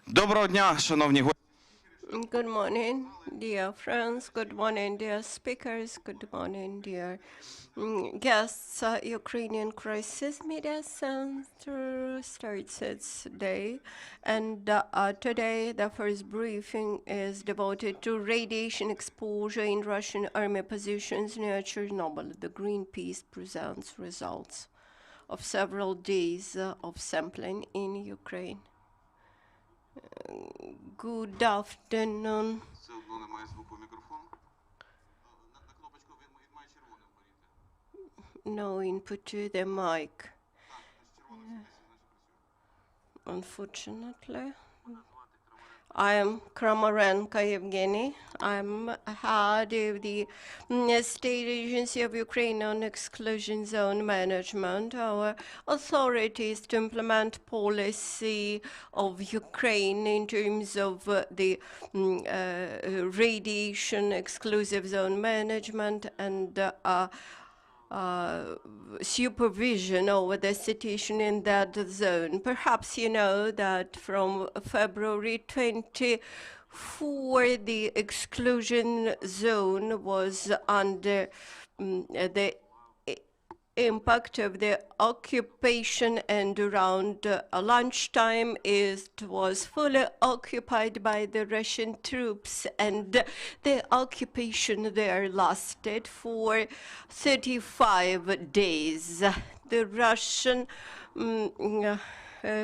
Доброго дня, шановні гості. Good morning, dear friends. Good morning, dear speakers. Good morning, dear guests. Ukrainian Crisis Media Center starts its day, and today the first briefing is devoted to radiation exposure in Russian army positions near Chernobyl. The Greenpeace presents results of several days of sampling in Ukraine. Good afternoon. Все одно немає звуку в мікрофон. На кнопочку він має червоним горіти. No input to the mic. Так, з червоним світиться, значить працює. Unfortunately. I am Kramarenko Yevhen. I'm head of the State Agency of Ukraine on Exclusion Zone Management. Our authority is to implement policy of Ukraine in terms of the radiation exclusive zone management and supervision over the situation in that zone. Perhaps you know that from February 24, the exclusion zone was under the impact of the occupation, and around lunchtime it was fully occupied by the Russian troops, and the occupation there lasted for 35 days. The Russian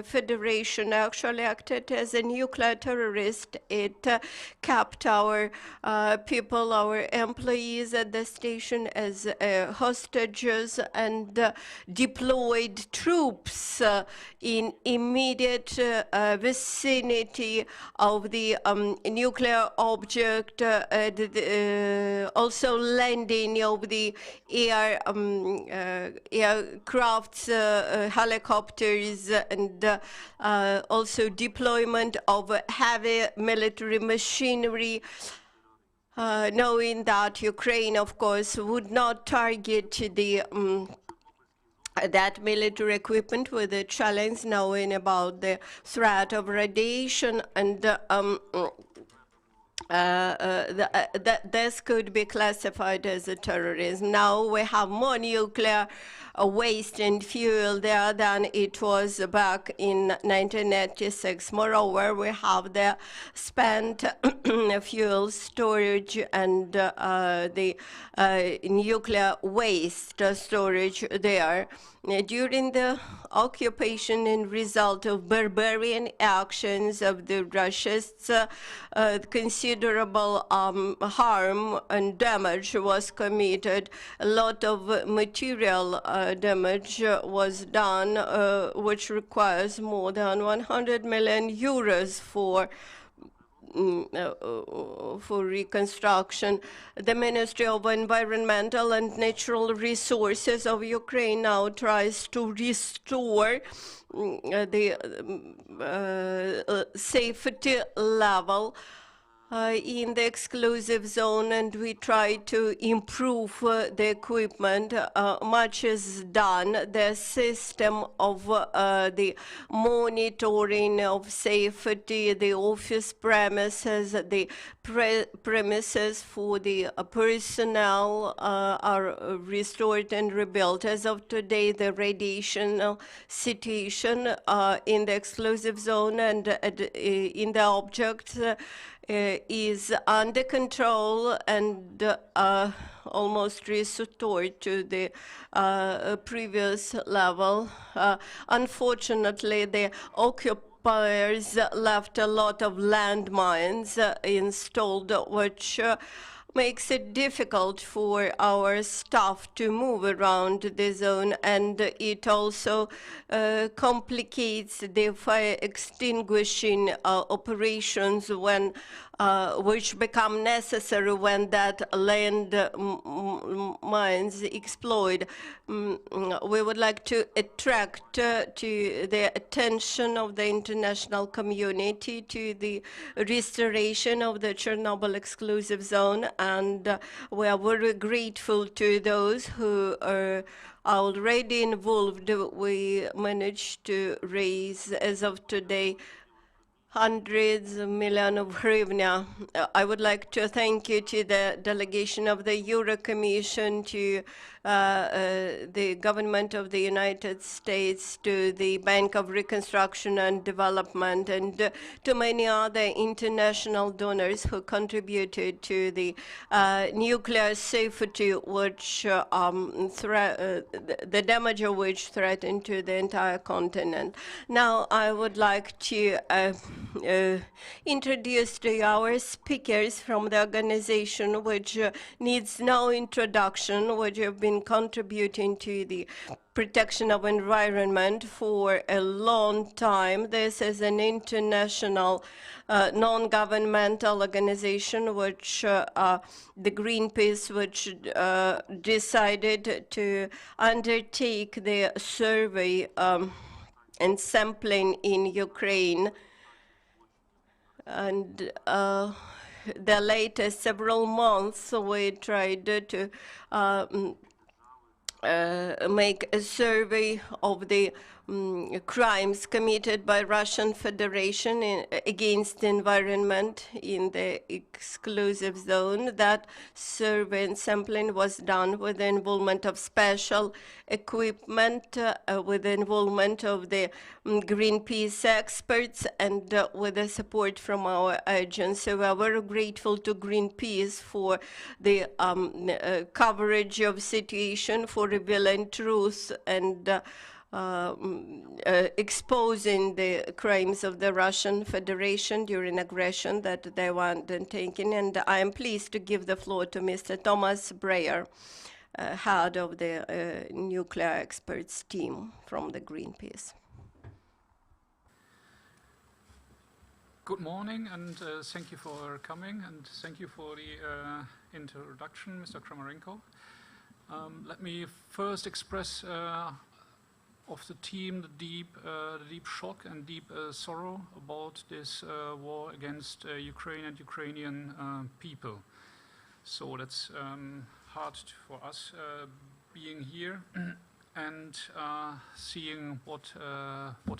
Federation actually acted as a nuclear terrorist. It kept our people, our employees at the station as hostages, and deployed troops in immediate vicinity of the nuclear object, also landing of the aircrafts, helicopters, and also deployment of heavy military machinery, knowing that Ukraine, of course, would not target the that military equipment with the challenge, knowing about the threat of radiation, and this could be classified as a terrorism. Now we have more nuclear waste and fuel there than it was back in 1986. Moreover, we have the spent fuel storage and the nuclear waste storage there. During the occupation, in result of barbarian actions of the Russians, considerable harm and damage was committed. A lot of material damage was done, which requires more than 100 million euros for reconstruction. The Ministry of Environmental and Natural Resources of Ukraine now tries to restore the safety level in the exclusive zone, and we try to improve the equipment. Much is done. The system of the monitoring of safety, the office premises, the premises for the personnel are restored and rebuilt. As of today, the radiation situation in the exclusive zone and in the objects is under control and almost restored to the previous level. Unfortunately, the occupiers left a lot of landmines installed, which makes it difficult for our staff to move around the zone, and it also complicates the fire extinguishing operations when which become necessary when that land mines explode. We would like to attract to the attention of the international community to the restoration of the Chernobyl exclusive zone, and we are very grateful to those who are already involved. We managed to raise, as of today, hundreds of millions of hryvnia. I would like to thank you to the delegation of the Euro Commission, to the government of the United States, to the Bank of Reconstruction and Development, and to many other international donors who contributed to the nuclear safety, which the damage of which threatened to the entire continent. Now I would like to introduce to you our speakers from the organization, which needs no introduction, which have been contributing to the protection of environment for a long time. This is an international non-governmental organization, which the Greenpeace, which decided to undertake the survey and sampling in Ukraine. And the latest several months, we tried to make a survey of the crimes committed by Russian Federation against the environment in the exclusive zone. That survey and sampling was done with the involvement of special equipment, with the involvement of the Greenpeace experts, and with the support from our agency. We are very grateful to Greenpeace for the coverage of situation, for revealing truth, and exposing the crimes of the Russian Federation during aggression that they were undertaking. And I am pleased to give the floor to Mr. Thomas Breuer, head of the nuclear experts team from the Greenpeace. Good morning, and thank you for coming, and thank you for the introduction, Mr. Kramarenko. Let me first express of the team the deep shock and deep sorrow about this war against Ukraine and Ukrainian people. So that's hard for us being here and seeing what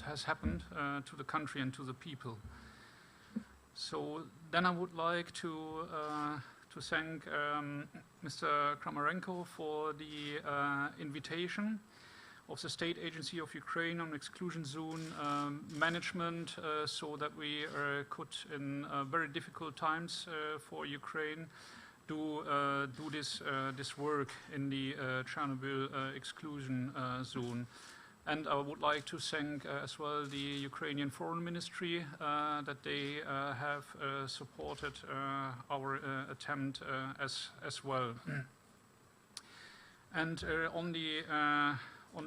has happened to the country and to the people. So then I would like to thank Mr. Kramarenko for the invitation of the State Agency of Ukraine on Exclusion Zone management, so that we could, in very difficult times for Ukraine, do this work in the Chornobyl exclusion zone. And I would like to thank as well the Ukrainian Foreign Ministry that they have supported our attempt as well. And on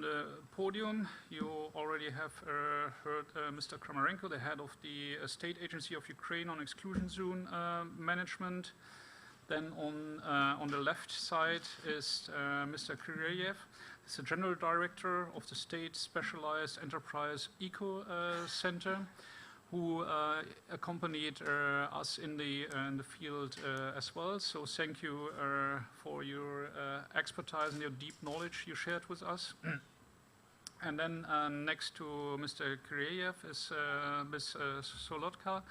the podium, you already have heard Mr. Kramarenko, the head of the State Agency of Ukraine on Exclusion Zone management. Then on the left side is Mr. Kireev, the General Director of the State Specialized Enterprise Ecocenter, who accompanied us in the field as well. So thank you for your expertise and your deep knowledge you shared with us. And then next to Mr. Kireev is Ms. Solodka.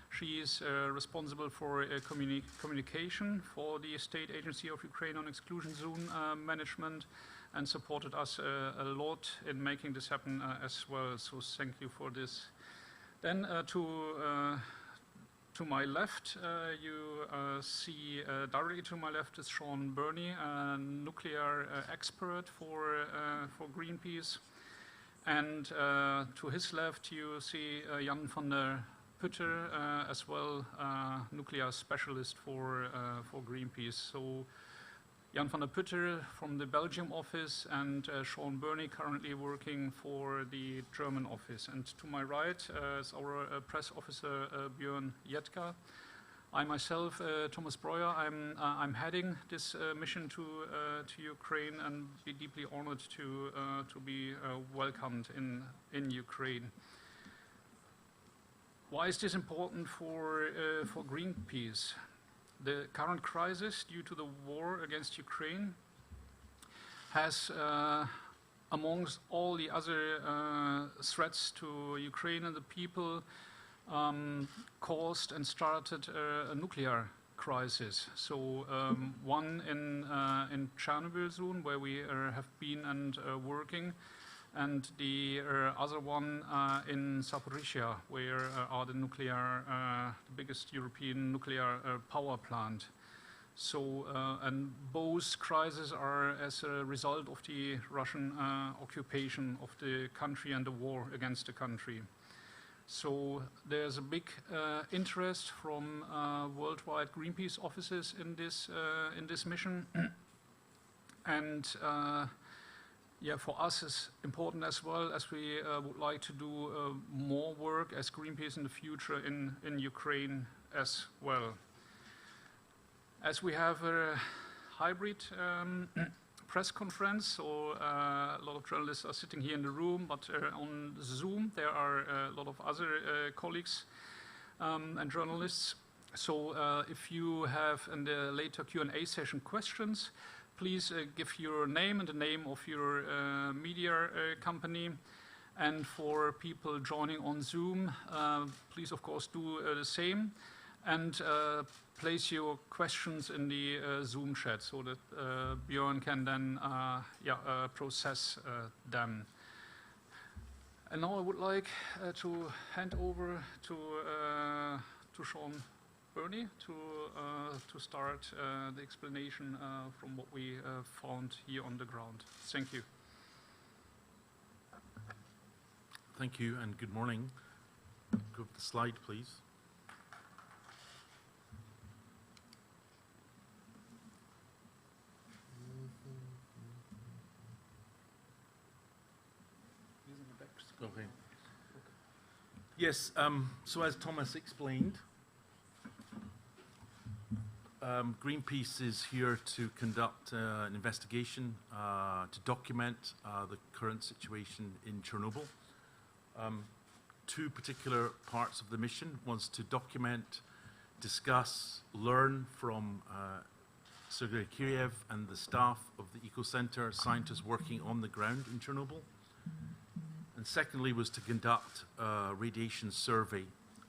She is responsible for communication for the State Agency of Ukraine on Exclusion Zone management, and supported us a lot in making this happen as well. So thank you for this. Then to my left, you see directly to my left is Shaun, Burnie, a nuclear expert for Greenpeace. And to his left, you see Vande Putte, as well, nuclear specialist for Greenpeace. So Vande Putte from the Belgium office, and Shaun Burnie currently working for the German office. And to my right is our press officer Björn, Jettka. I myself, Thomas Breuer, I'm heading this mission to Ukraine, and be deeply honored to be welcomed in Ukraine. Why is this important for Greenpeace? The current crisis due to the war against Ukraine has, amongst all the other threats to Ukraine and the people, caused and started a nuclear crisis. So one in Chornobyl zone, where we have been and working, and the other one in Zaporizhia, where are the nuclear, the biggest European nuclear power plant. So, and both crises are as a result of the Russian occupation of the country and the war against the country. So there's a big interest from worldwide Greenpeace offices in this mission, and yeah, for us it's important as well, as we would like to do more work as Greenpeace in the future in Ukraine as well. As we have a hybrid press conference, so a lot of journalists are sitting here in the room, but on Zoom there are a lot of other colleagues and journalists. So if you have in the later Q&A session questions, please give your name and the name of your media company. And for people joining on Zoom, please of course do the same. And place your questions in the Zoom chat so that Björn can then process them. And now I would like to hand over to Shaun Burnie to start the explanation from what we found here on the ground. Thank you. Thank you and good morning. Go to the slide, please. Okay. Yes, so as Thomas explained, Greenpeace is here to conduct an investigation to document the current situation in Chernobyl. Two particular parts of the mission was to document, discuss, learn from Serhiy Kireev and the staff of the Ecocenter, scientists working on the ground in Chernobyl. And secondly was to conduct a radiation survey,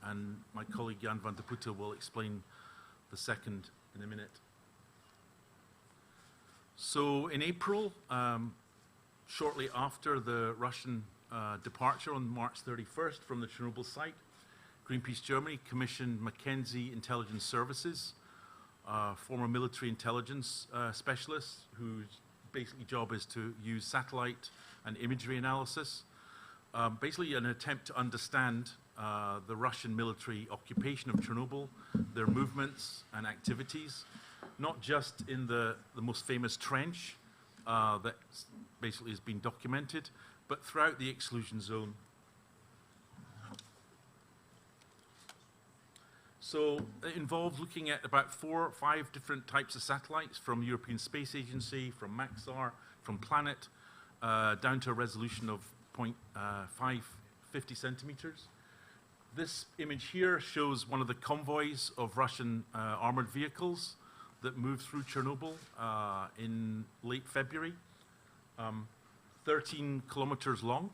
and my colleague Jan Vande Putte will explain the second in a minute. So in April, shortly after the Russian departure on March 31st from the Chernobyl site, Greenpeace Germany commissioned McKinsey Intelligence Services, former military intelligence specialists whose basically job is to use satellite and imagery analysis, basically an attempt to understand the Russian military occupation of Chernobyl, their movements and activities, not just in the most famous trench that basically has been documented, but throughout the exclusion zone. So it involved looking at about 4 or 5 different types of satellites from European Space Agency, from Maxar, from Planet, down to a resolution of 0.50 centimeters. This image here shows one of the convoys of Russian armored vehicles that moved through Chernobyl in late February, 13 kilometers long.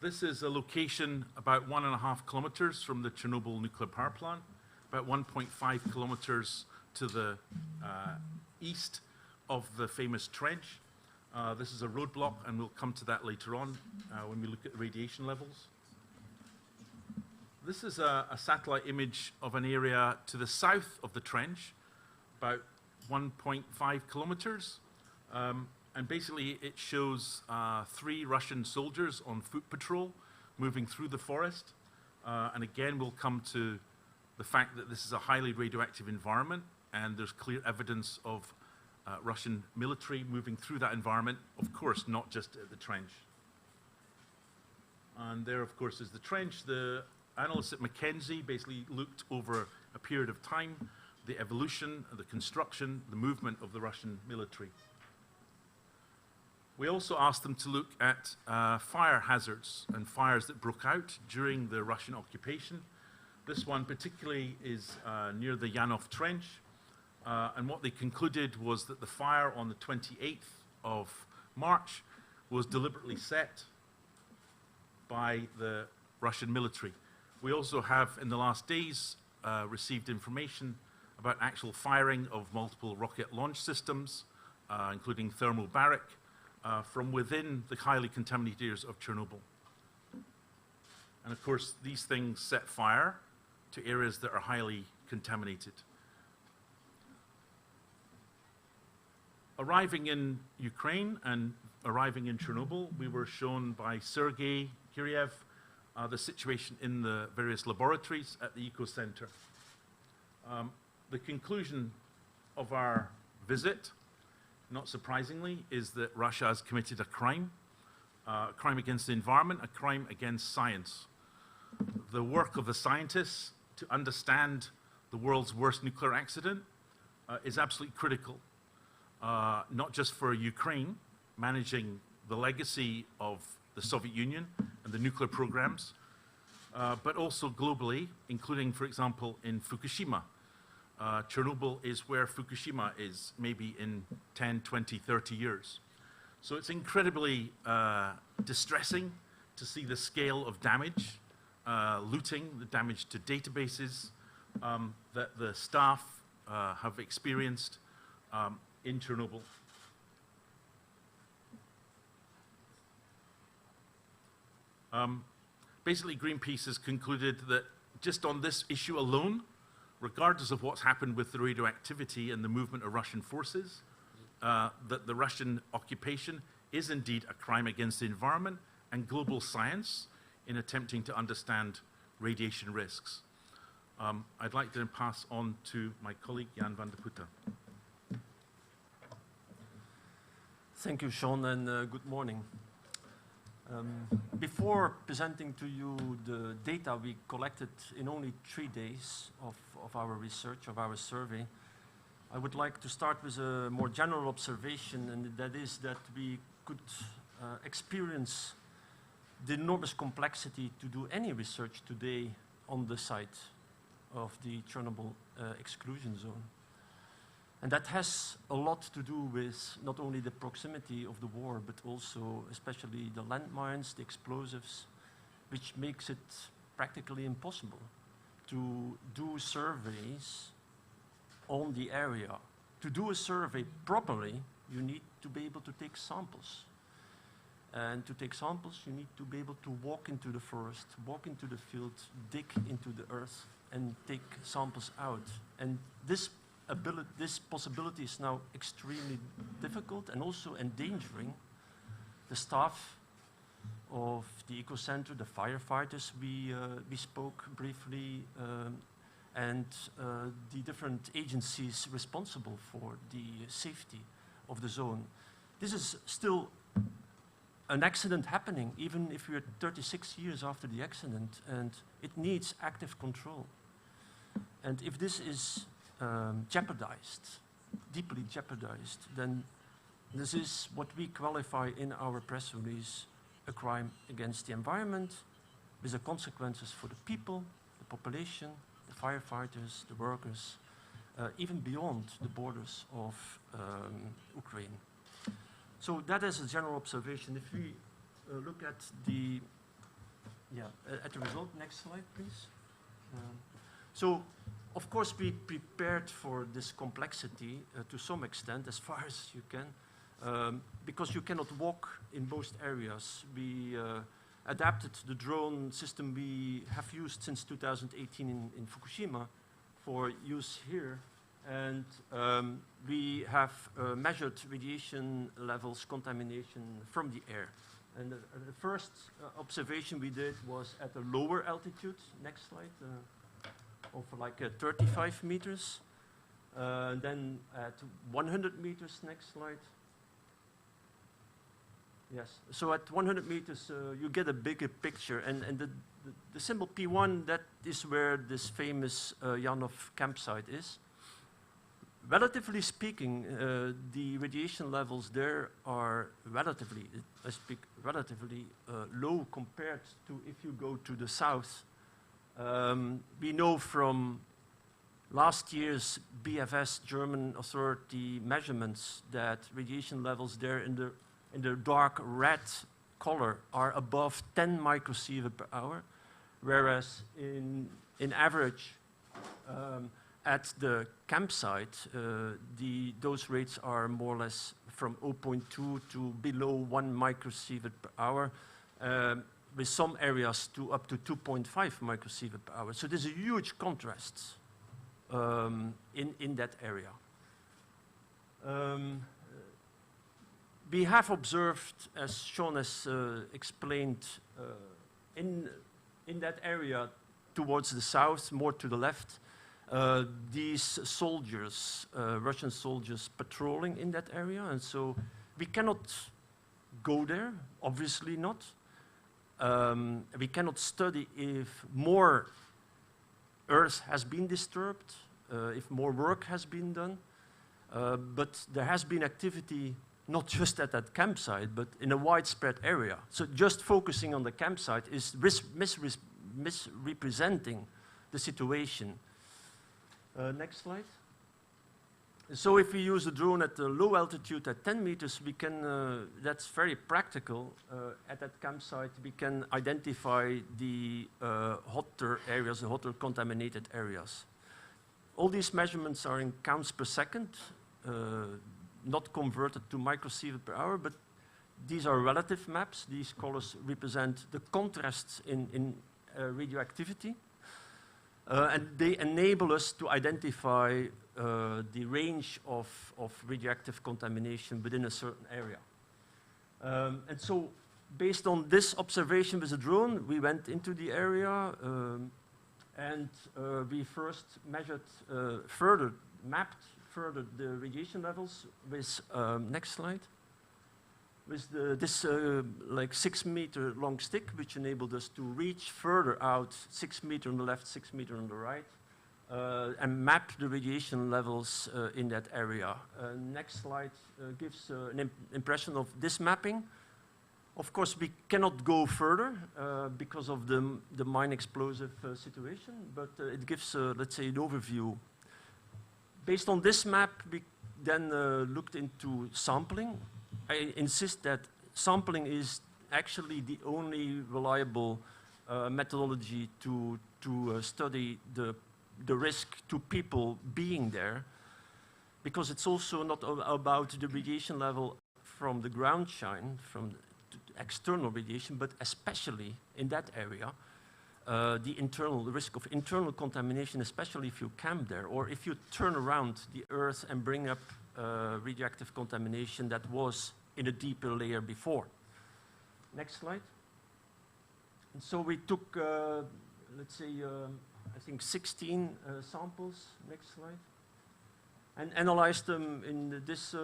This is a location about 1.5 kilometers from the Chernobyl nuclear power plant, about 1.5 kilometers to the east of the famous trench. This is a roadblock, and we'll come to that later on when we look at the radiation levels. This is a satellite image of an area to the south of the trench, about 1.5 kilometers. And basically it shows 3 Russian soldiers on foot patrol moving through the forest. And again, we'll come to the fact that this is a highly radioactive environment, and there's clear evidence of Russian military moving through that environment, of course, not just at the trench. And there, of course, is the trench. The analysts at McKinsey basically looked over a period of time, the evolution, the construction, the movement of the Russian military. We also asked them to look at fire hazards and fires that broke out during the Russian occupation. This one particularly is near the Yanov Trench. And what they concluded was that the fire on the 28th of March was deliberately set by the Russian military. We also have, in the last days, received information about actual firing of multiple rocket launch systems, including thermobaric, from within the highly contaminated areas of Chernobyl. And of course, these things set fire to areas that are highly contaminated. Arriving in Ukraine and arriving in Chernobyl, we were shown by Serhiy, Kireev, the situation in the various laboratories at the Ecocenter. The conclusion of our visit, not surprisingly, is that Russia has committed a crime against the environment, a crime against science. The work of the scientists to understand the world's worst nuclear accident is absolutely critical, not just for Ukraine, managing the legacy of the Soviet Union and the nuclear programs, but also globally, including, for example, in Fukushima. Chernobyl is where Fukushima is maybe in 10, 20, 30 years. So it's incredibly distressing to see the scale of damage, looting, the damage to databases that the staff have experienced in Chernobyl. Basically, Greenpeace has concluded that just on this issue alone, regardless of what's happened with the radioactivity and the movement of Russian forces, that the Russian occupation is indeed a crime against the environment and global science in attempting to understand radiation risks. I'd like to then pass on to my colleague, Jan Vande Putte. Thank you, Shaun, and good morning. Before presenting to you the data we collected in only 3 days of our research, of our survey, I would like to start with a more general observation, and that is that we could experience the enormous complexity to do any research today on the site of the Chernobyl exclusion zone. And that has a lot to do with not only the proximity of the war, but also especially the landmines, the explosives, which makes it practically impossible to do surveys on the area. To do a survey properly, you need to be able to take samples. And to take samples, you need to be able to walk into the forest, walk into the field, dig into the earth, and take samples out. And this possibility is now extremely difficult and also endangering the staff of the Ecocenter, the firefighters we spoke briefly, and the different agencies responsible for the safety of the zone. This is still an accident happening, even if we're 36 years after the accident, and it needs active control. And if this is jeopardized, deeply jeopardized, then this is what we qualify in our press release a crime against the environment, with the consequences for the people, the population, the firefighters, the workers, even beyond the borders of Ukraine. So that is a general observation. If we look at the result, next slide, please. So, of course, we prepared for this complexity to some extent, as far as you can, because you cannot walk in most areas. We adapted the drone system we have used since 2018 in Fukushima for use here, and we have measured radiation levels, contamination from the air. And the first observation we did was at a lower altitude, next slide, of like 35 meters. Then at 100 meters, next slide. Yes, so at 100 meters you get a bigger picture, and the symbol P1, that is where this famous Janov campsite is. Relatively speaking, the radiation levels there are relatively, I speak relatively low compared to if you go to the south. We know from last year's BFS German authority measurements that radiation levels there in the dark red color are above 10 microsievert per hour, whereas in average at the campsite, those rates are more or less from 0.2 to below 1 microsievert per hour, with some areas to up to 2.5 microsievert per hour. So there's a huge contrast in that area. We have observed, as Shaun has explained, in that area towards the south, more to the left, these soldiers, Russian soldiers, patrolling in that area. And so we cannot go there, obviously not. We cannot study if more Earth has been disturbed, if more work has been done. But there has been activity not just at that campsite, but in a widespread area. So just focusing on the campsite is misrepresenting the situation. Next slide. So if we use a drone at a low altitude at 10 meters, we can, that's very practical. At that campsite, we can identify the hotter areas, the hotter contaminated areas. All these measurements are in counts per second, not converted to microsievert per hour, but these are relative maps. These colors represent the contrasts in radioactivity. And they enable us to identify the range of radioactive contamination within a certain area. And so based on this observation with a drone, we went into the area and we first measured mapped further the radiation levels with, next slide, with this like 6 meter long stick, which enabled us to reach further out, 6 meters on the left, 6 meters on the right, and map the radiation levels in that area. Next slide gives an impression of this mapping. Of course, we cannot go further because of the mine explosive situation, but it gives, let's say, an overview. Based on this map, we then looked into sampling. I insist that sampling is actually the only reliable methodology to study the risk to people being there, because it's also not about the radiation level from the ground shine, from the external radiation, but especially in that area, the risk of internal contamination, especially if you camp there, or if you turn around the Earth and bring up radioactive contamination that was in a deeper layer before. Next slide. And so we took, let's say, I think 16 samples. Next slide. And analyzed them in this,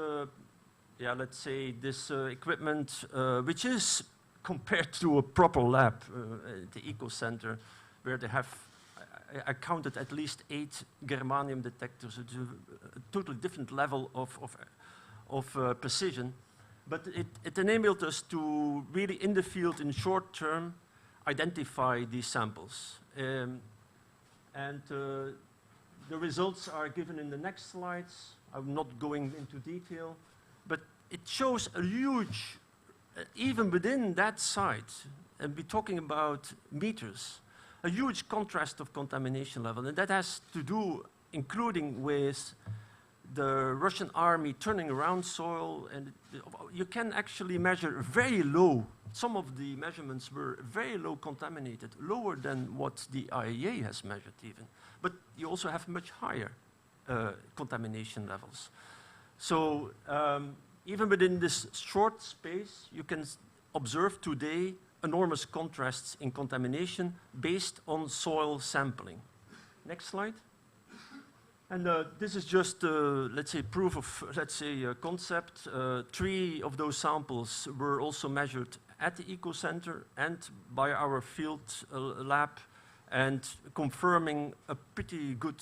yeah, let's say, this equipment, which is compared to a proper lab, the Ecocenter, where they have, I counted at least 8 germanium detectors. It's a totally different level of precision. But it enabled us to really, in the field, in short term, identify these samples. And the results are given in the next slides. I'm not going into detail, but it shows a huge, even within that site, and we're talking about meters, a huge contrast of contamination level. And that has to do, including with the Russian army turning around soil, and you can actually measure very low. Some of the measurements were very low contaminated, lower than what the IAEA has measured even. But you also have much higher contamination levels. So even within this short space, you can observe today enormous contrasts in contamination based on soil sampling. Next slide. And this is just, let's say, proof of, let's say, concept. 3 of those samples were also measured at the Ecocenter and by our field lab, and confirming a pretty good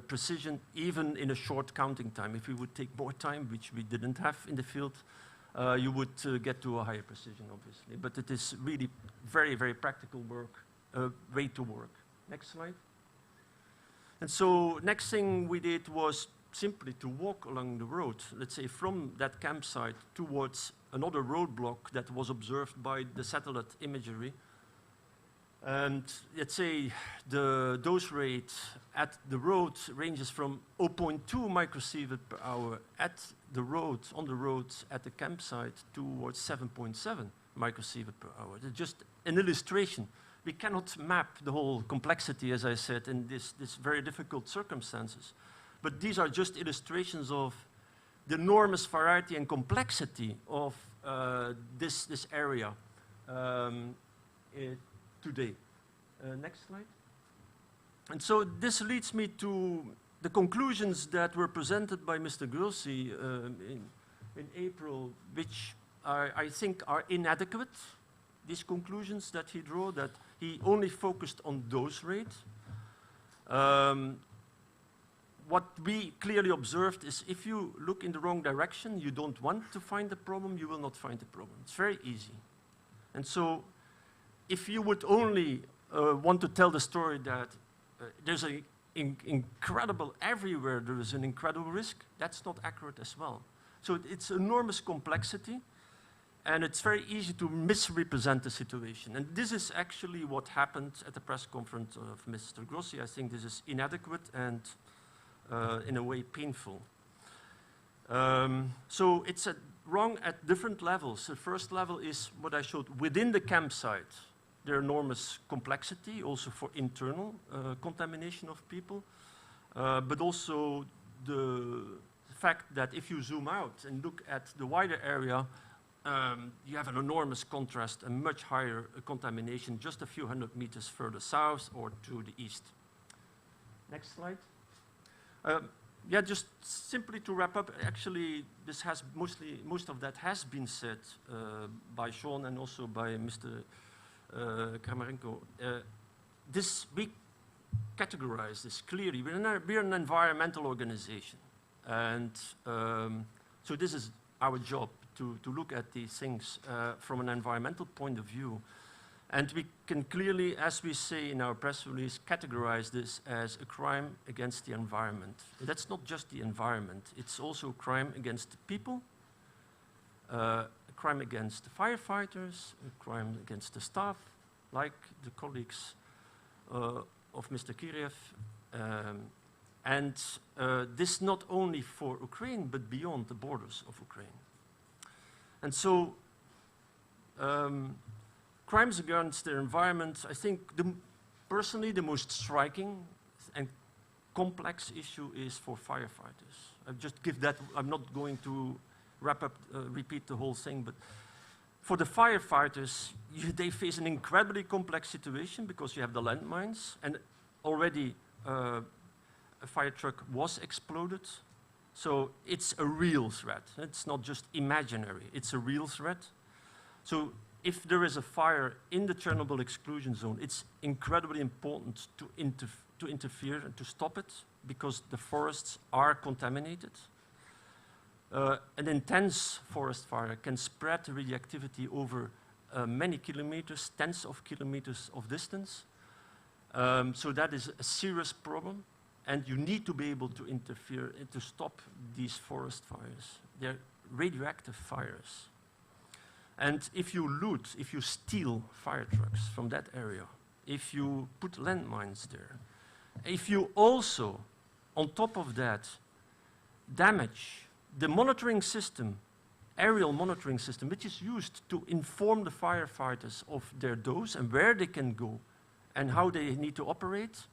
precision, even in a short counting time. If we would take more time, which we didn't have in the field, you would get to a higher precision, obviously. But it is really very, very practical work, way to work. Next slide. And so next thing we did was simply to walk along the road, let's say from that campsite towards another roadblock that was observed by the satellite imagery. And let's say the dose rate at the road ranges from 0.2 microsievert per hour at the road, on the road at the campsite towards 7.7 microsievert per hour. It's just an illustration. We cannot map the whole complexity, as I said, in this very difficult circumstances. But these are just illustrations of the enormous variety and complexity of this area today. Next slide. And so this leads me to the conclusions that were presented by Mr. Grossi in April, which I think are inadequate. These conclusions that he drew, that he only focused on dose rate. What we clearly observed is if you look in the wrong direction, you don't want to find the problem, you will not find the problem. It's very easy. And so if you would only want to tell the story that there's an incredible, everywhere there is an incredible risk, that's not accurate as well. So it's enormous complexity, and it's very easy to misrepresent the situation. And this is actually what happened at the press conference of Mr. Grossi. I think this is inadequate and in a way painful. So it's wrong at different levels. The first level is what I showed within the campsite. There enormous complexity, also for internal contamination of people, but also the fact that if you zoom out and look at the wider area, you have an enormous contrast and much higher contamination just a few hundred meters further south or to the east. Next slide. Yeah, just simply to wrap up, actually, this has most of that has been said by Shaun and also by Mr. Kramarenko. We categorize this clearly. We're an environmental organization. And so this is our job, to look at these things from an environmental point of view. And we can clearly, as we say in our press release, categorize this as a crime against the environment. That's not just the environment. It's also a crime against the people, a crime against the firefighters, a crime against the staff, like the colleagues of Mr. Kireev. And this not only for Ukraine, but beyond the borders of Ukraine. And so, crimes against the environment, I think personally the most striking and complex issue is for firefighters. I'll just give that, I'm not going to repeat the whole thing, but for the firefighters, they face an incredibly complex situation because you have the landmines, and already a fire truck was exploded. So it's a real threat. It's not just imaginary, it's a real threat. So if there is a fire in the Chernobyl exclusion zone, it's incredibly important to interfere and to stop it because the forests are contaminated. An intense forest fire can spread the radioactivity over many kilometers, tens of kilometers of distance. So that is a serious problem, and you need to be able to interfere and to stop these forest fires. They're radioactive fires. And if you loot, if you steal fire trucks from that area, if you put landmines there, if you also, on top of that, damage the monitoring system, aerial monitoring system, which is used to inform the firefighters of their dose and where they can go and how they need to operate,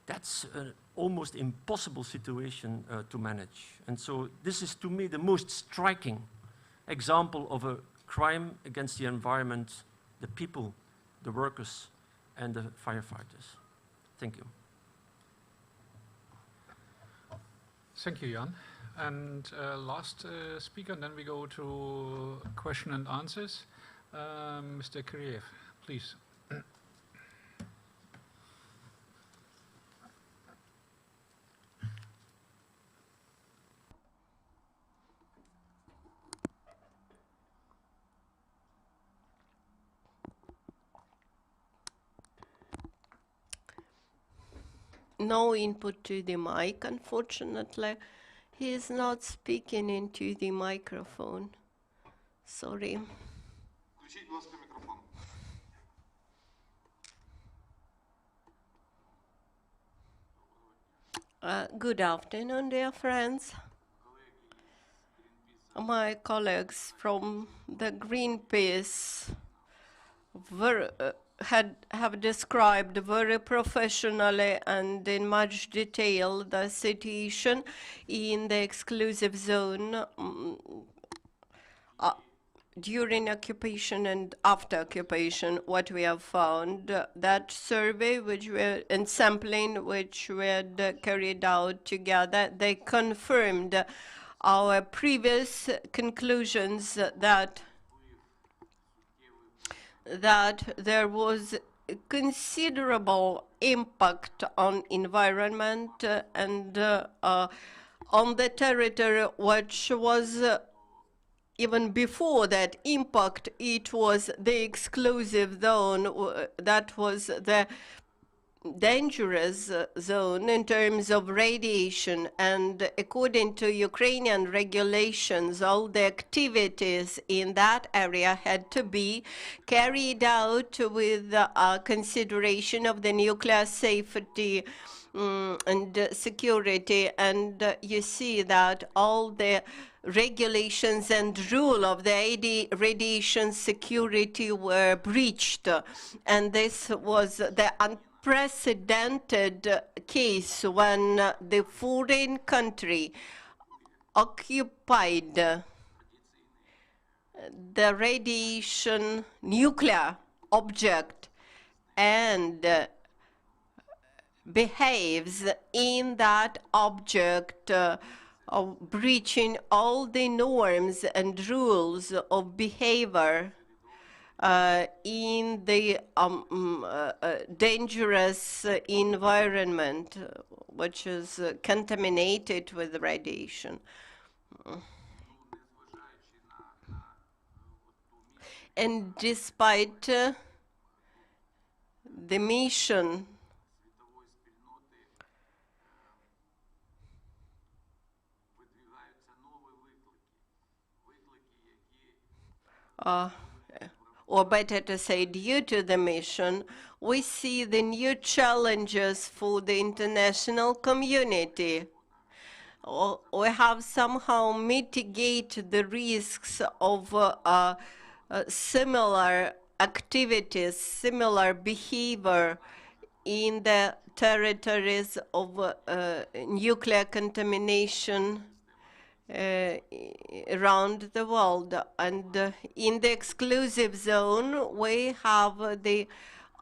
that's an almost impossible situation to manage. And so this is, to me, the most striking example of a crime against the environment, the people, the workers, and the firefighters. Thank you. Thank you, Jan. And last speaker, and then we go to question and answers. Mr. Kireev, please. no input to the mic, unfortunately. He is not speaking into the microphone. Sorry. Включіть, будь ласка, мікрофон. Good afternoon, dear friends. My colleagues from the Greenpeace have described very professionally and in much detail the situation in the exclusive zone during occupation and after occupation. What we have found, that survey and sampling which we had carried out together, they confirmed our previous conclusions that there was considerable impact on environment and on the territory, which was even before that impact, it was the exclusive zone that was the dangerous zone in terms of radiation. And according to Ukrainian regulations, all the activities in that area had to be carried out with consideration of the nuclear safety and security. And you see that all the regulations and rule of the radiation security were breached. And this was the unprecedented case when the foreign country occupied the radiation nuclear object and behaves in that object breaching all the norms and rules of behavior in the dangerous environment, which is contaminated with radiation. And despite the mission or better to say, due to the mission, we see the new challenges for the international community. We have somehow mitigated the risks of similar activities, similar behavior in the territories of nuclear contamination around the world. And in the exclusive zone, we have the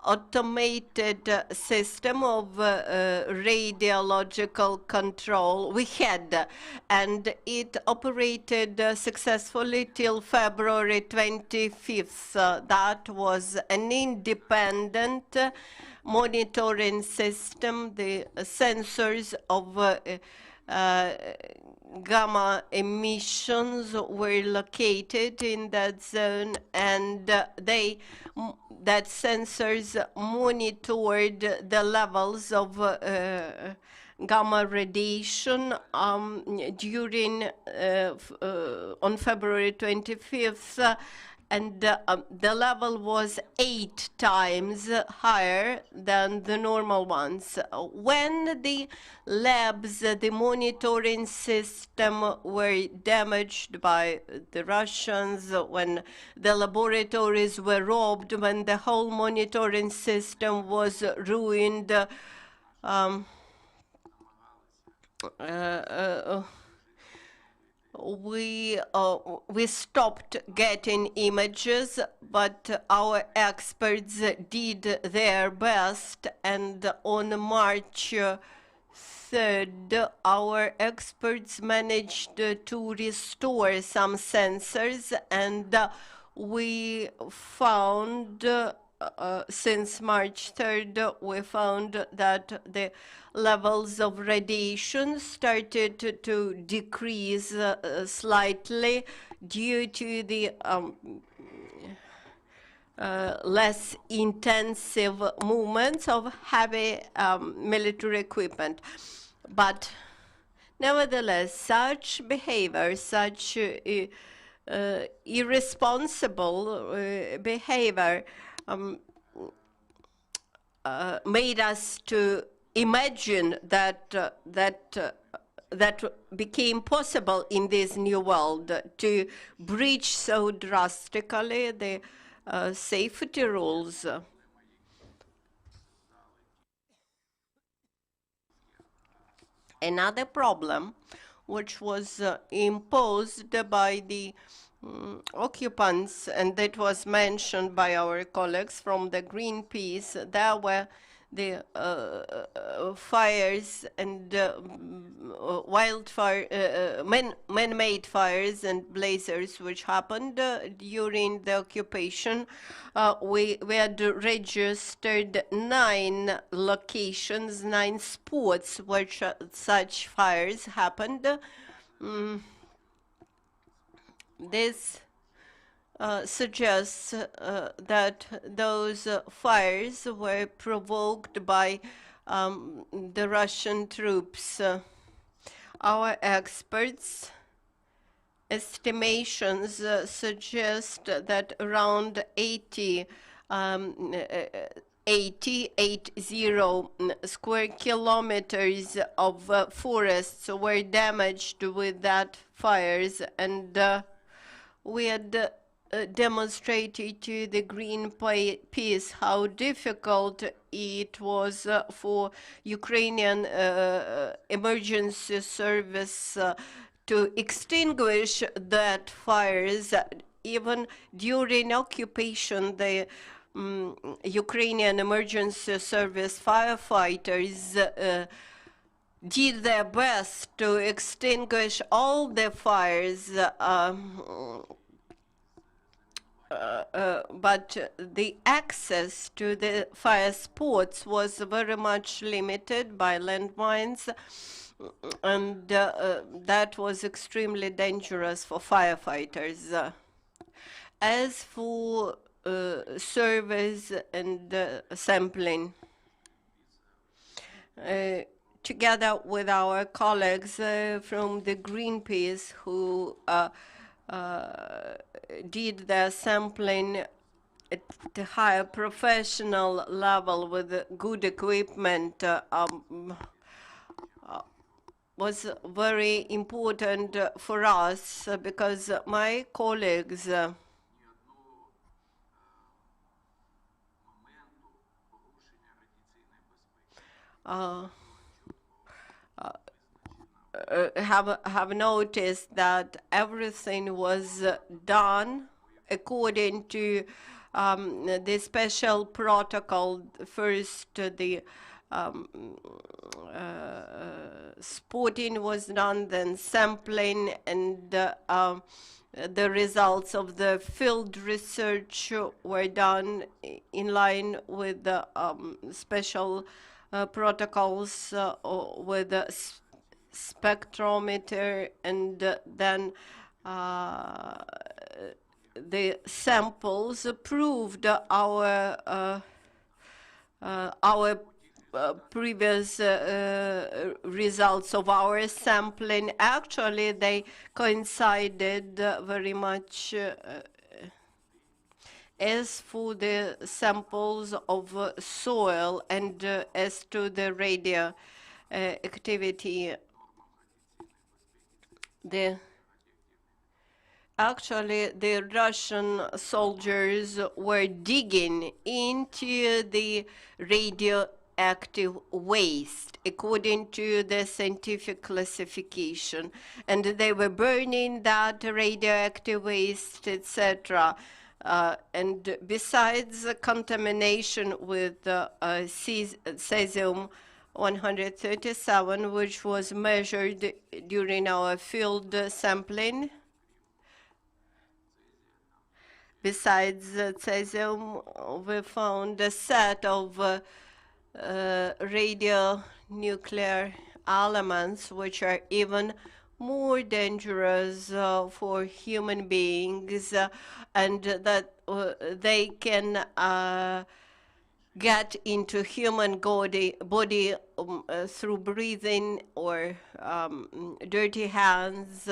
automated system of radiological control. We had, and it operated successfully till February 25th. That was an independent monitoring system. The sensors of gamma emissions were located in that zone, and that sensors monitored the levels of gamma radiation during on February 25th, and the level was 8 times higher than the normal ones. When the labs, the monitoring system were damaged by the Russians, when the laboratories were robbed, when the whole monitoring system was ruined, we stopped getting images, but our experts did their best, and on March 3rd, our experts managed to restore some sensors, and we found since March 3rd, we found that the levels of radiation started to decrease slightly due to the less intensive movements of heavy military equipment. But nevertheless, such behavior, such irresponsible behavior made us to imagine that that became possible in this new world, to breach so drastically the safety rules. Another problem, which was imposed by the occupants, and that was mentioned by our colleagues from the Greenpeace, there were the fires and wildfire, man-made fires and blazes which happened during the occupation. We had registered 9 locations, 9 spots where such fires happened. This suggests that those fires were provoked by the Russian troops. Our experts' estimations suggest that around 80 square kilometers of forests were damaged with that fires, and we had demonstrated to the Greenpeace how difficult it was for Ukrainian emergency service to extinguish that fires. Even during occupation, the Ukrainian emergency service firefighters did their best to extinguish all the fires, but the access to the fire spots was very much limited by landmines, and that was extremely dangerous for firefighters. As for surveys and sampling, together with our colleagues from the Greenpeace who did their sampling at the higher professional level with good equipment, was very important for us because my colleagues have noticed that everything was done according to the special protocol. First, the spotting was done, then sampling, and the results of the field research were done in line with the special protocols with the spectrometer, and then the samples proved our previous results of our sampling. Actually, they coincided very much. As for the samples of soil and as to the radioactivity, actually the Russian soldiers were digging into the radioactive waste according to the scientific classification, and they were burning that radioactive waste, etc. And besides contamination with cesium-137, which was measured during our field sampling, besides cesium, we found a set of radionuclear elements which are even more dangerous for human beings, and that they can get into human body through breathing or dirty hands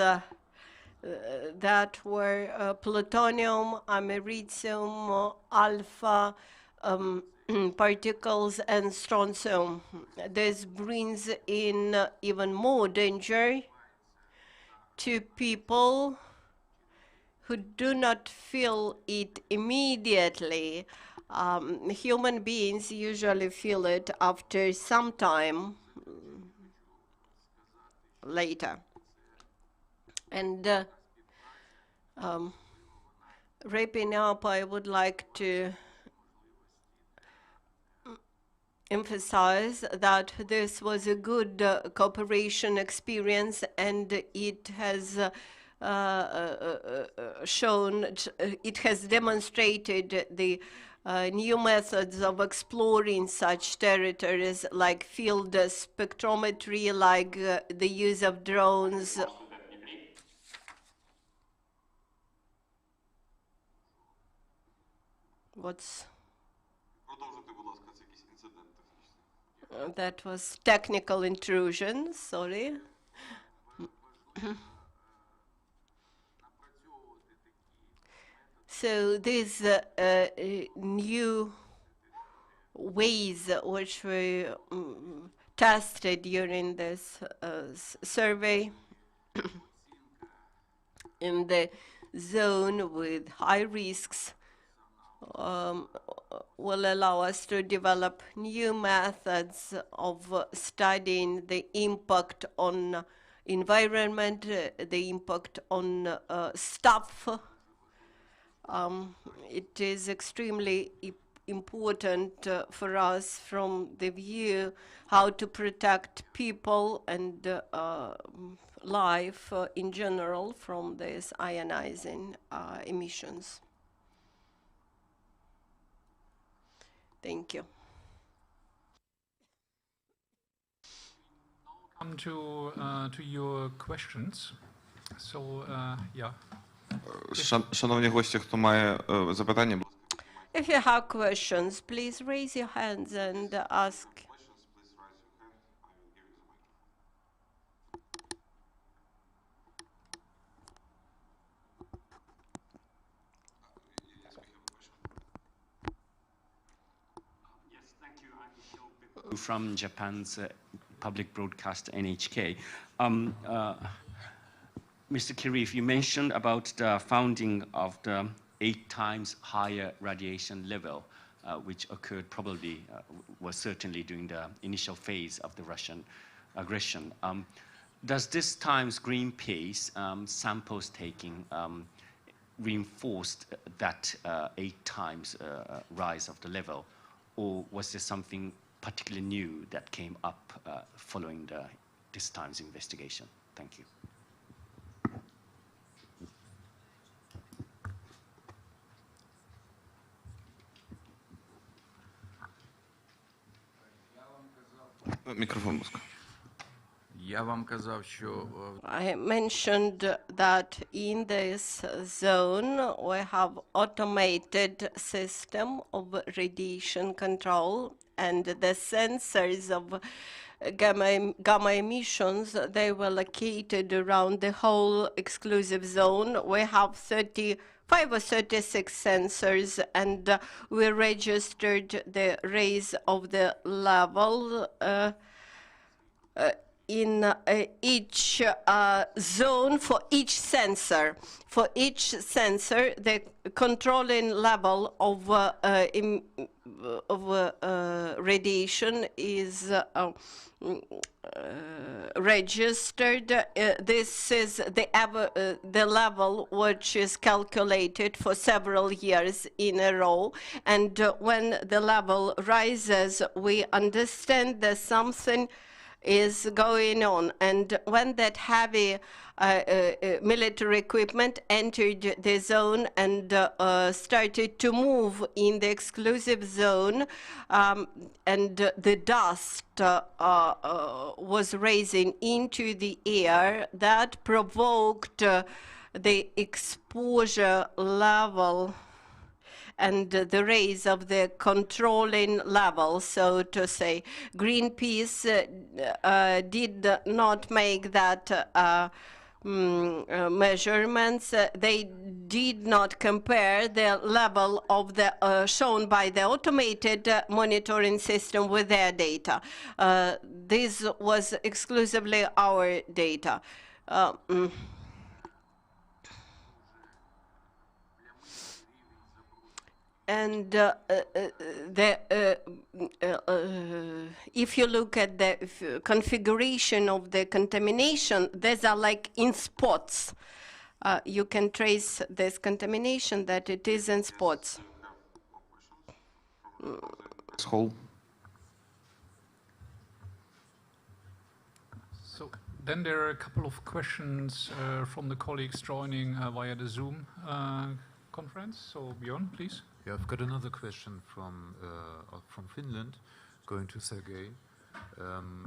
that were plutonium, americium, alpha particles, and strontium. This brings in even more danger to people who do not feel it immediately. Human beings usually feel it after some time later. And wrapping up, I would like to emphasize that this was a good cooperation experience, and it has it has demonstrated the new methods of exploring such territories, like field spectrometry, like the use of drones. Продовжуйте, будь ласка, це якийсь інцидент технічний. That was technical intrusion, sorry. So these new ways which were tested during this survey in the zone with high risks will allow us to develop new methods of studying the impact on environment, the impact on staff. It is extremely important for us from the view how to protect people and life in general from these ionizing emissions. Thank you. Come to your questions. So, yeah. Шановні гості, хто має запитання, будь ласка. If you have questions, please raise your hands and ask. From Japan's public broadcast NHK. Mr. Kireev, you mentioned about the founding of the 8 times higher radiation level, which occurred probably, was certainly during the initial phase of the Russian aggression. Does this time's Greenpeace samples taking reinforced that 8 times rise of the level, or was there something particularly new that came up following this time's investigation? Thank you. Мікрофон, будь ласка. Я вам казав, що I mentioned that in this zone we have automated system of radiation control, and the sensors of gamma emissions, they were located around the whole exclusive zone. We have 35 or 36 sensors, and we registered the raise of the level in each zone for each sensor. For each sensor, the controlling level of radiation is registered. This is the level which is calculated for several years in a row. And when the level rises, we understand that something is going on. And when that heavy military equipment entered the zone and started to move in the exclusive zone, and the dust was raising into the air, that provoked the exposure level and the raise of the controlling level, so to say. Greenpeace did not make that measurements. They did not compare the level of the shown by the automated monitoring system with their data. This was exclusively our data. And if you look at the configuration of the contamination, these are like in spots. You can trace this contamination that it is in spots. Whole. So then there are a couple of questions from the colleagues joining via the Zoom conference. So Björn, please. Yeah, I've got another question from Finland, going to Serhiy.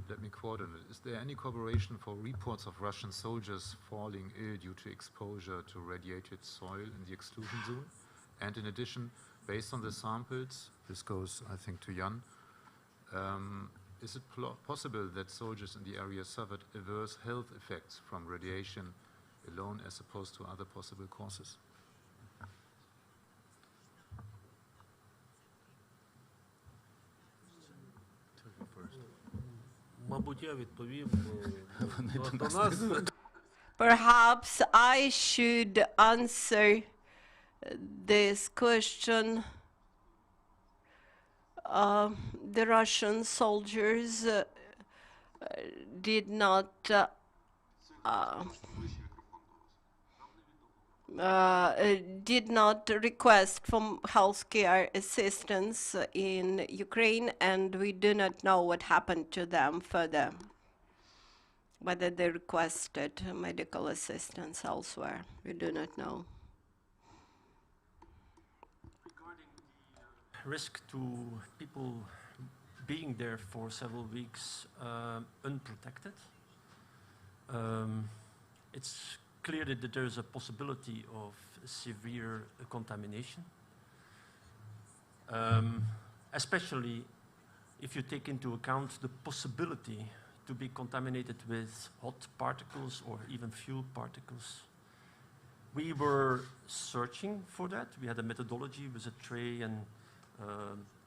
Let me quote it. Is there any corroboration for reports of Russian soldiers falling ill due to exposure to radiated soil in the exclusion zone? And in addition, based on the samples, this goes, I think, to Jan, is it possible that soldiers in the area suffered adverse health effects from radiation alone as opposed to other possible causes? Perhaps I should answer this question. The Russian soldiers did not request for healthcare assistance in Ukraine, and we do not know what happened to them further, whether they requested medical assistance elsewhere. We do not know. Regarding the risk to people being there for several weeks unprotected, it's clear that there is a possibility of severe contamination, especially if you take into account the possibility to be contaminated with hot particles or even fuel particles. We were searching for that. We had a methodology with a tray and,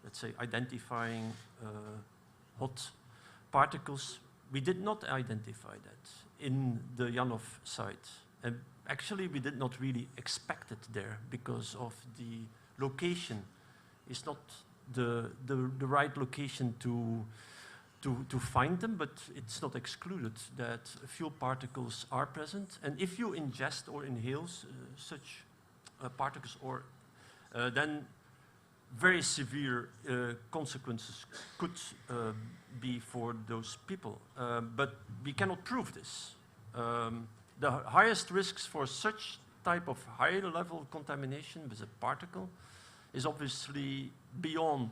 let's say, identifying hot particles. We did not identify that in the Janov site. And actually, we did not really expect it there because of the location. It's not the right location to find them, but it's not excluded that fuel particles are present. And if you ingest or inhale such particles, or then very severe consequences could be for those people. But we cannot prove this. The highest risks for such type of high-level contamination with a particle is obviously beyond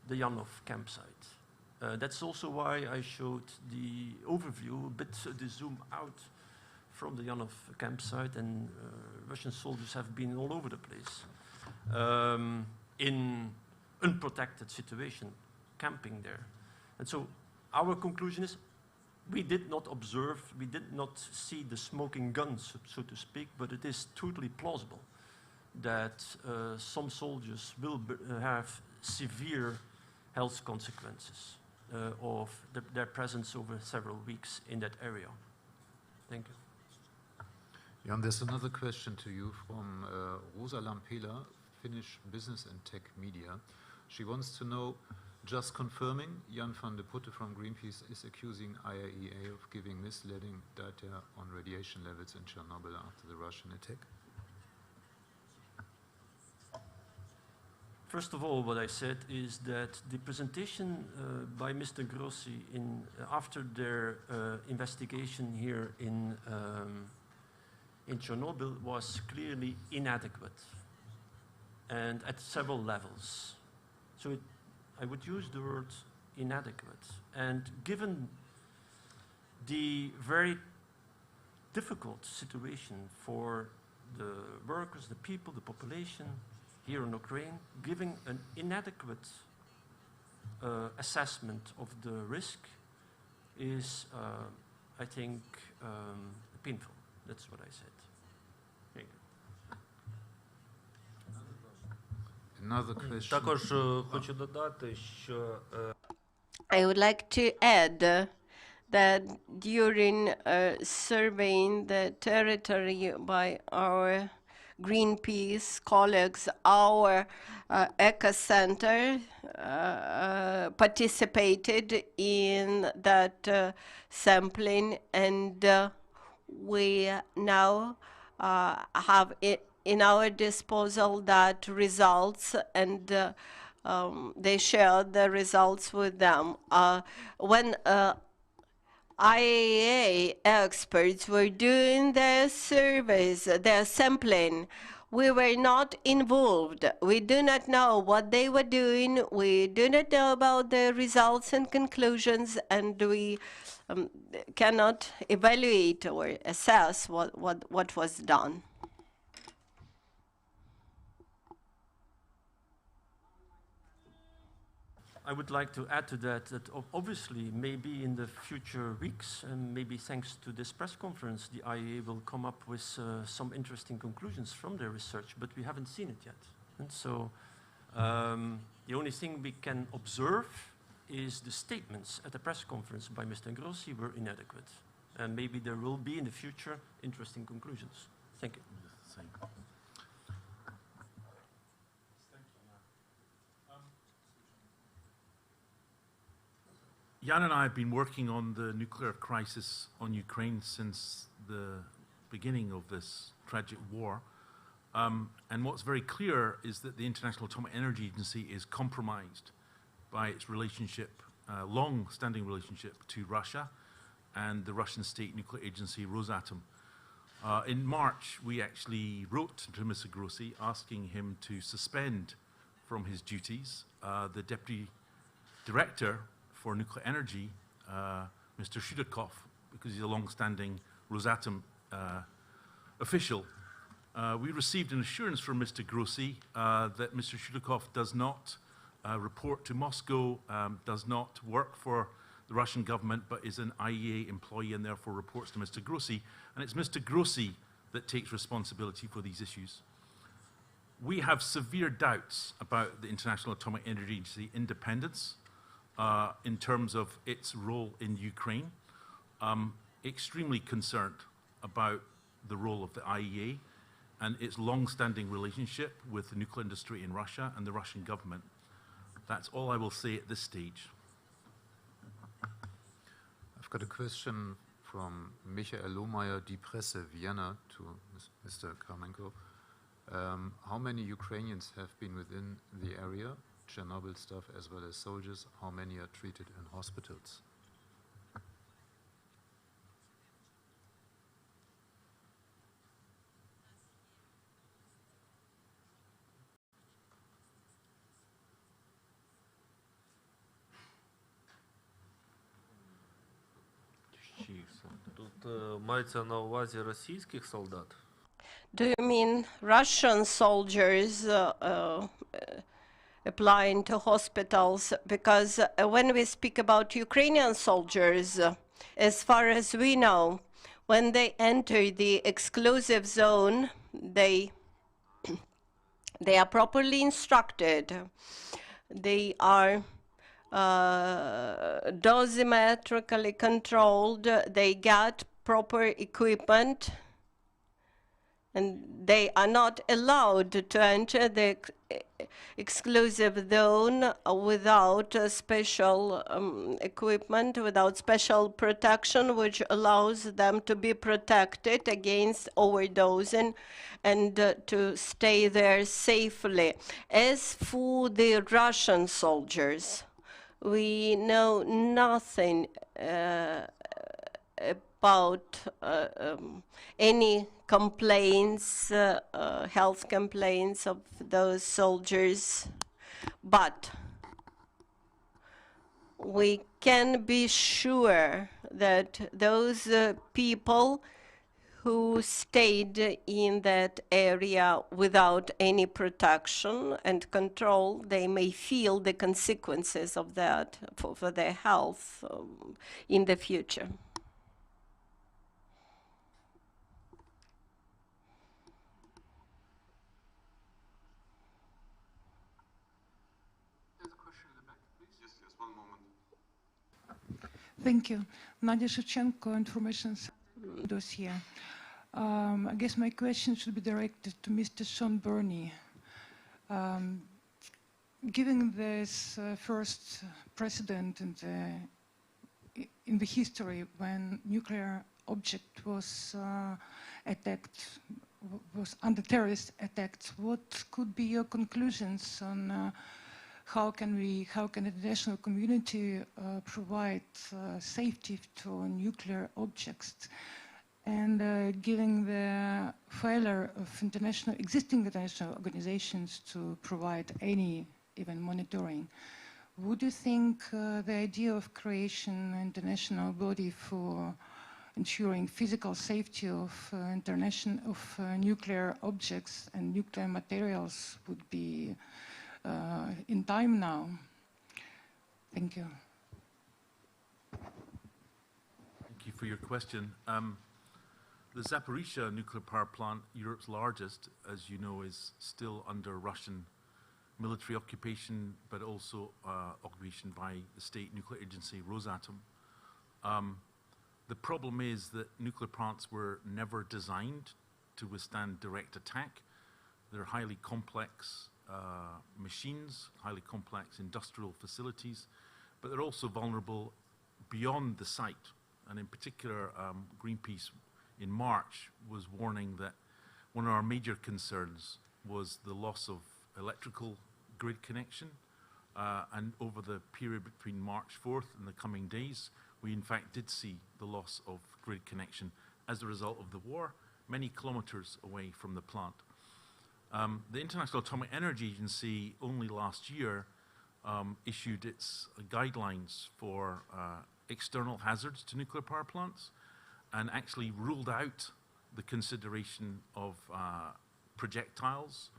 the Janov campsite. That's also why I showed the overview, a bit the zoom out from the Janov campsite, and Russian soldiers have been all over the place in unprotected situation, camping there. And so our conclusion is we did not observe, we did not see the smoking guns, so to speak, but it is totally plausible that some soldiers will have severe health consequences of their presence over several weeks in that area. Thank you. Jan, there's another question to you from Rosa Lampela, Finnish Business and Tech Media. She wants to know, just confirming, Jan Vande Putte from Greenpeace is accusing IAEA of giving misleading data on radiation levels in Chernobyl after the Russian attack? First of all, what I said is that the presentation by Mr. Grossi after their investigation here in Chernobyl was clearly inadequate, and at several levels. So I would use the word inadequate. And given the very difficult situation for the workers, the people, the population, here in Ukraine, giving an inadequate assessment of the risk is, I think, painful. That's what I said. Thank you. Another question. Також хочу додати, що I would like to add that during surveying the territory by our Greenpeace colleagues, our Ecocenter participated in that sampling, and we now have in our disposal that results, and they shared the results with them. When IAEA experts were doing their surveys, their sampling, we were not involved. We do not know what they were doing. We do not know about the results and conclusions, and we cannot evaluate or assess what was done. I would like to add to that obviously maybe in the future weeks, and maybe thanks to this press conference, the IAEA will come up with some interesting conclusions from their research, but we haven't seen it yet. And so the only thing we can observe is the statements at the press conference by Mr. Grossi were inadequate. And maybe there will be in the future interesting conclusions. Thank you. Jan and I have been working on the nuclear crisis on Ukraine since the beginning of this tragic war. And what's very clear is that the International Atomic Energy Agency is compromised by its relationship, long-standing relationship to Russia and the Russian state nuclear agency Rosatom. In March, we actually wrote to Mr. Grossi asking him to suspend from his duties the Deputy Director for Nuclear Energy, Mr. Solodka, because he's a long-standing Rosatom official. We received an assurance from Mr. Grossi that Mr. Solodka does not report to Moscow, does not work for the Russian government, but is an IAEA employee and therefore reports to Mr. Grossi. And it's Mr. Grossi that takes responsibility for these issues. We have severe doubts about the International Atomic Energy Agency independence in terms of its role in Ukraine. Extremely concerned about the role of the IAEA and its long-standing relationship with the nuclear industry in Russia and the Russian government. That's all I will say at this stage. I've got a question from Michael Lohmeyer, Die Presse, Vienna, to Mr. Kramarenko. How many Ukrainians have been within the area, Chernobyl staff as well as soldiers? How many are treated in hospitals? тут мається на увазі російських солдат. Do you mean Russian soldiers applying to hospitals? Because when we speak about Ukrainian soldiers, as far as we know, when they enter the exclusive zone, they are properly instructed. They are dosimetrically controlled. They get proper equipment, and they are not allowed to enter the exclusive zone without special equipment, without special protection, which allows them to be protected against overdosing and to stay there safely. As for the Russian soldiers, we know nothing about any complaints, health complaints of those soldiers, but we can be sure that those people who stayed in that area without any protection and control, they may feel the consequences of that for their health in the future. There's a question in the back, please. Yes, yes, one moment. Thank you. Nadia Shevchenko, Information Dossier. I guess my question should be directed to Mr. Shaun Burnie. Given this first precedent in the history when nuclear object was attacked, was under terrorist attacks, what could be your conclusions on how can the international community provide safety to nuclear objects? And given the failure of existing international organizations to provide any even monitoring, would you think the idea of creation an international body for ensuring physical safety of nuclear objects and nuclear materials would be in time now? Thank you. Thank you for your question. The Zaporizhzhia nuclear power plant, Europe's largest, as you know, is still under Russian military occupation, but also occupation by the state nuclear agency Rosatom. The problem is that nuclear plants were never designed to withstand direct attack. They're highly complex machines, highly complex industrial facilities, but they're also vulnerable beyond the site. And in particular, Greenpeace in March was warning that one of our major concerns was the loss of electrical grid connection. And over the period between March 4th and the coming days, we in fact did see the loss of grid connection as a result of the war, many kilometers away from the plant. The International Atomic Energy Agency only last year issued its guidelines for external hazards to nuclear power plants and actually ruled out the consideration of projectiles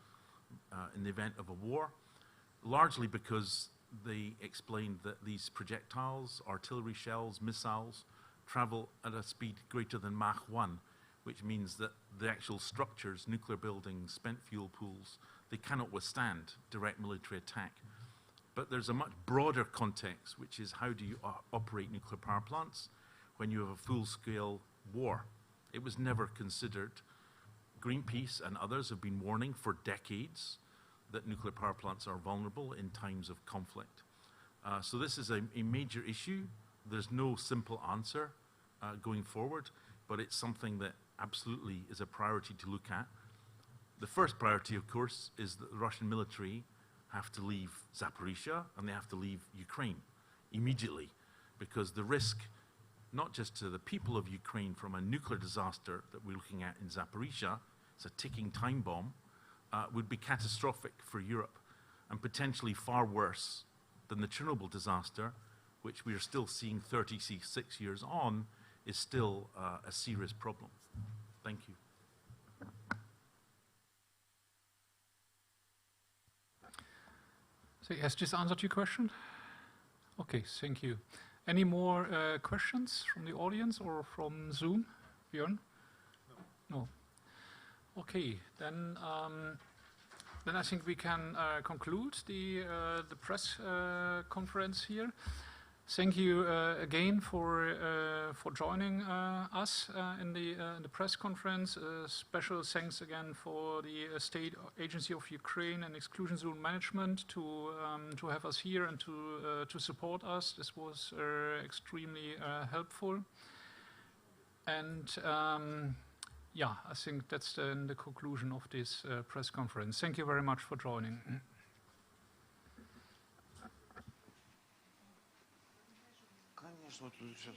in the event of a war, largely because they explained that these projectiles, artillery shells, missiles, travel at a speed greater than Mach 1, which means that the actual structures, nuclear buildings, spent fuel pools, they cannot withstand direct military attack. But there's a much broader context, which is how do you operate nuclear power plants when you have a full-scale war. It was never considered. Greenpeace and others have been warning for decades that nuclear power plants are vulnerable in times of conflict. So this is a major issue. There's no simple answer going forward, but it's something that absolutely is a priority to look at. The first priority, of course, is that the Russian military have to leave Zaporizhzhia and they have to leave Ukraine immediately, because the risk, not just to the people of Ukraine from a nuclear disaster that we're looking at in Zaporizhzhia, it's a ticking time bomb, would be catastrophic for Europe and potentially far worse than the Chernobyl disaster, which we are still seeing 36 years on, is still a serious problem. Thank you. So has this answered your question? Okay, thank you. Any more questions from the audience or from Zoom? Björn? No. Okay, then I think we can conclude the press conference here. Thank you again for joining us in the press conference. Special thanks again for the State Agency of Ukraine and Exclusion Zone Management to have us here and to support us. This was extremely helpful. And yeah, I think that's the conclusion of this press conference. Thank you very much for joining. Конечно, вот тут сейчас